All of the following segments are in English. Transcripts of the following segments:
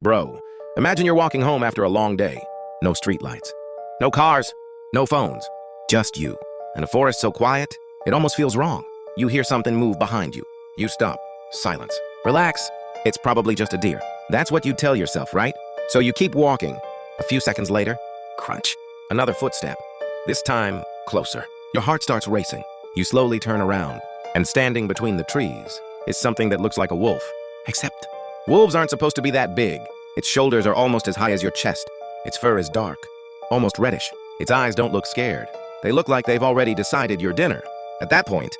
Bro, imagine you're walking home after a long day. No streetlights, no cars, no phones, just you. And a forest so quiet, it almost feels wrong. You hear something move behind you. You stop. Silence. Relax. It's probably just a deer. That's what you tell yourself, right? So you keep walking. A few seconds later, crunch. Another footstep. This time, closer. Your heart starts racing. You slowly turn around, and standing between the trees is something that looks like a wolf. Except, wolves aren't supposed to be that big. Its shoulders are almost as high as your chest. Its fur is dark, almost reddish. Its eyes don't look scared. They look like they've already decided your dinner. At that point,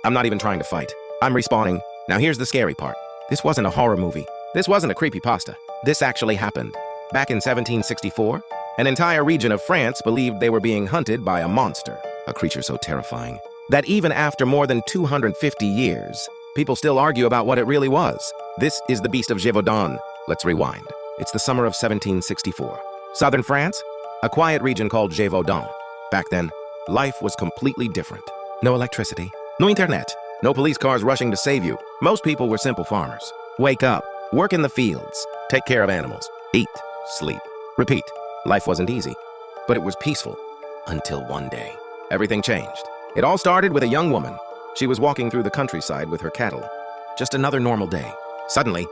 I'm not even trying to fight. I'm respawning. Now here's the scary part. This wasn't a horror movie. This wasn't a creepypasta. This actually happened. Back in 1764, an entire region of France believed they were being hunted by a monster, a creature so terrifying that even after more than 250 years, people still argue about what it really was. This is the beast of Gévaudan. Let's rewind. It's the summer of 1764. Southern France, a quiet region called Gévaudan. Back then, life was completely different. No electricity, no internet, no police cars rushing to save you. Most people were simple farmers. Wake up, work in the fields, take care of animals, eat, sleep, repeat. Life wasn't easy, but it was peaceful until one day. Everything changed. It all started with a young woman. She was walking through the countryside with her cattle. Just another normal day. Suddenly,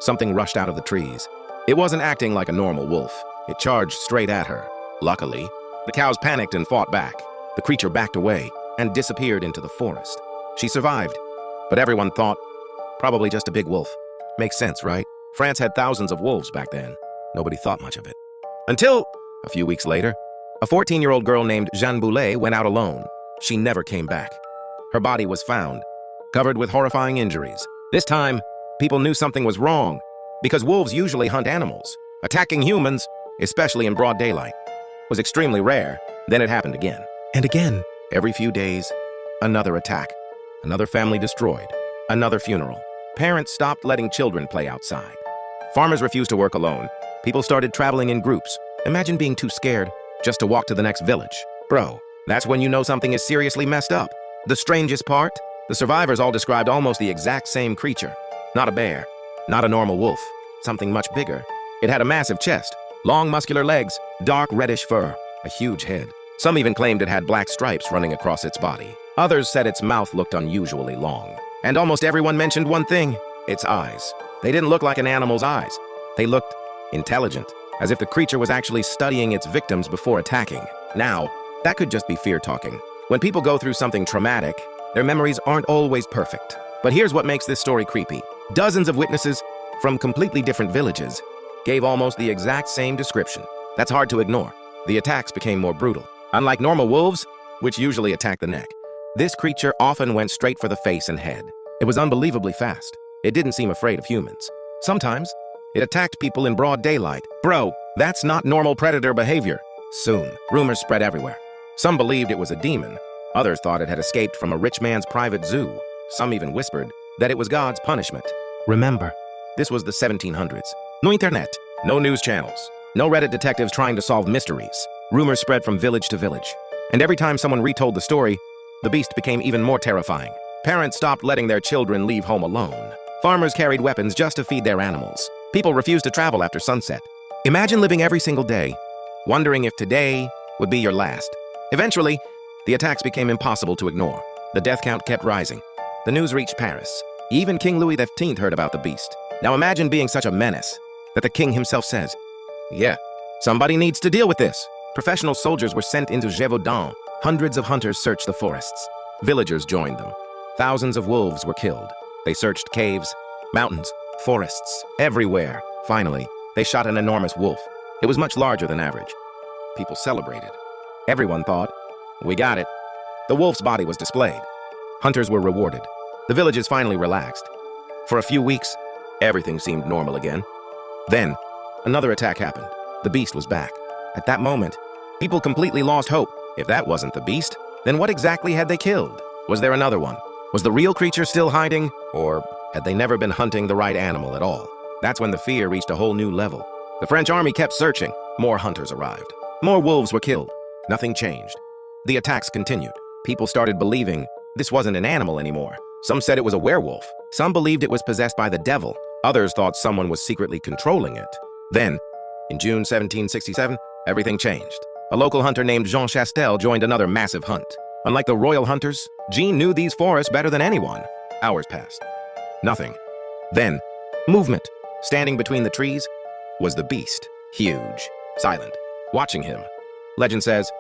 something rushed out of the trees. It wasn't acting like a normal wolf. It charged straight at her. Luckily, the cows panicked and fought back. The creature backed away and disappeared into the forest. She survived, but everyone thought, probably just a big wolf. Makes sense, right? France had thousands of wolves back then. Nobody thought much of it. Until, a few weeks later, a 14-year-old girl named Jeanne Boulet went out alone. She never came back. Her body was found, covered with horrifying injuries. This time, people knew something was wrong, because wolves usually hunt animals. Attacking humans, especially in broad daylight, was extremely rare. Then it happened again. And again. Every few days, another attack. Another family destroyed. Another funeral. Parents stopped letting children play outside. Farmers refused to work alone. People started traveling in groups. Imagine being too scared just to walk to the next village. Bro, that's when you know something is seriously messed up. The strangest part? The survivors all described almost the exact same creature. Not a bear, not a normal wolf, something much bigger. It had a massive chest, long muscular legs, dark reddish fur, a huge head. Some even claimed it had black stripes running across its body. Others said its mouth looked unusually long. And almost everyone mentioned one thing, its eyes. They didn't look like an animal's eyes. They looked intelligent, as if the creature was actually studying its victims before attacking. Now, that could just be fear talking. When people go through something traumatic, their memories aren't always perfect. But here's what makes this story creepy. Dozens of witnesses from completely different villages gave almost the exact same description. That's hard to ignore. The attacks became more brutal. Unlike normal wolves, which usually attack the neck, this creature often went straight for the face and head. It was unbelievably fast. It didn't seem afraid of humans. Sometimes, it attacked people in broad daylight. Bro, that's not normal predator behavior. Soon, rumors spread everywhere. Some believed it was a demon. Others thought it had escaped from a rich man's private zoo. Some even whispered that it was God's punishment. Remember, this was the 1700s. No internet, no news channels, no Reddit detectives trying to solve mysteries. Rumors spread from village to village. And every time someone retold the story, the beast became even more terrifying. Parents stopped letting their children leave home alone. Farmers carried weapons just to feed their animals. People refused to travel after sunset. Imagine living every single day, wondering if today would be your last. Eventually, the attacks became impossible to ignore. The death count kept rising. The news reached Paris. Even King Louis XV heard about the beast. Now imagine being such a menace that the king himself says, "Yeah, somebody needs to deal with this." Professional soldiers were sent into Gévaudan. Hundreds of hunters searched the forests. Villagers joined them. Thousands of wolves were killed. They searched caves, mountains, forests, everywhere. Finally, they shot an enormous wolf. It was much larger than average. People celebrated. Everyone thought, "We got it." The wolf's body was displayed. Hunters were rewarded. The villages finally relaxed. For a few weeks, everything seemed normal again. Then, another attack happened. The beast was back. At that moment, people completely lost hope. If that wasn't the beast, then what exactly had they killed? Was there another one? Was the real creature still hiding? Or had they never been hunting the right animal at all? That's when the fear reached a whole new level. The French army kept searching. More hunters arrived. More wolves were killed. Nothing changed. The attacks continued. People started believing this wasn't an animal anymore. Some said it was a werewolf. Some believed it was possessed by the devil. Others thought someone was secretly controlling it. Then, in June 1767, everything changed. A local hunter named Jean Chastel joined another massive hunt. Unlike the royal hunters, Jean knew these forests better than anyone. Hours passed. Nothing. Then, movement. Standing between the trees was the beast. Huge, silent, watching him. Legend says,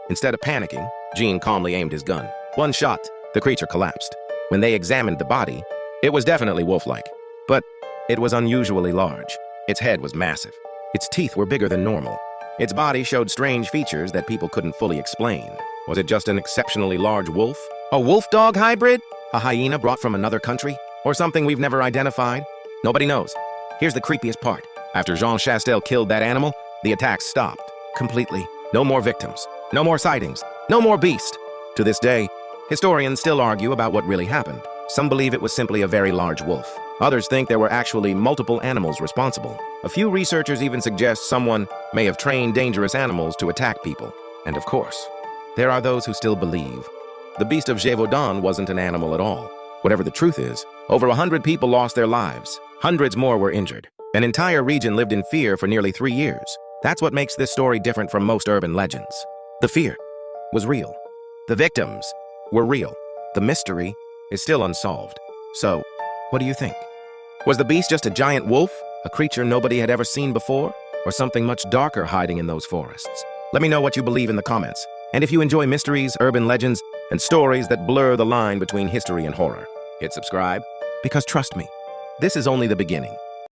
instead of panicking, Jean calmly aimed his gun. One shot, the creature collapsed. When they examined the body, it was definitely wolf-like, but it was unusually large. Its head was massive. Its teeth were bigger than normal. Its body showed strange features that people couldn't fully explain. Was it just an exceptionally large wolf? A wolf-dog hybrid? A hyena brought from another country? Or something we've never identified? Nobody knows. Here's the creepiest part. After Jean Chastel killed that animal, the attacks stopped. Completely. No more victims. No more sightings. No more beast. To this day, historians still argue about what really happened. Some believe it was simply a very large wolf. Others think there were actually multiple animals responsible. A few researchers even suggest someone may have trained dangerous animals to attack people. And of course, there are those who still believe the beast of Gévaudan wasn't an animal at all. Whatever the truth is, over 100 people lost their lives. Hundreds more were injured. An entire region lived in fear for nearly 3 years. That's what makes this story different from most urban legends. The fear was real. The victims were real. The mystery is still unsolved. So, what do you think? Was the beast just a giant wolf, a creature nobody had ever seen before, or something much darker hiding in those forests? Let me know what you believe in the comments. And if you enjoy mysteries, urban legends, and stories that blur the line between history and horror, hit subscribe, because trust me, this is only the beginning.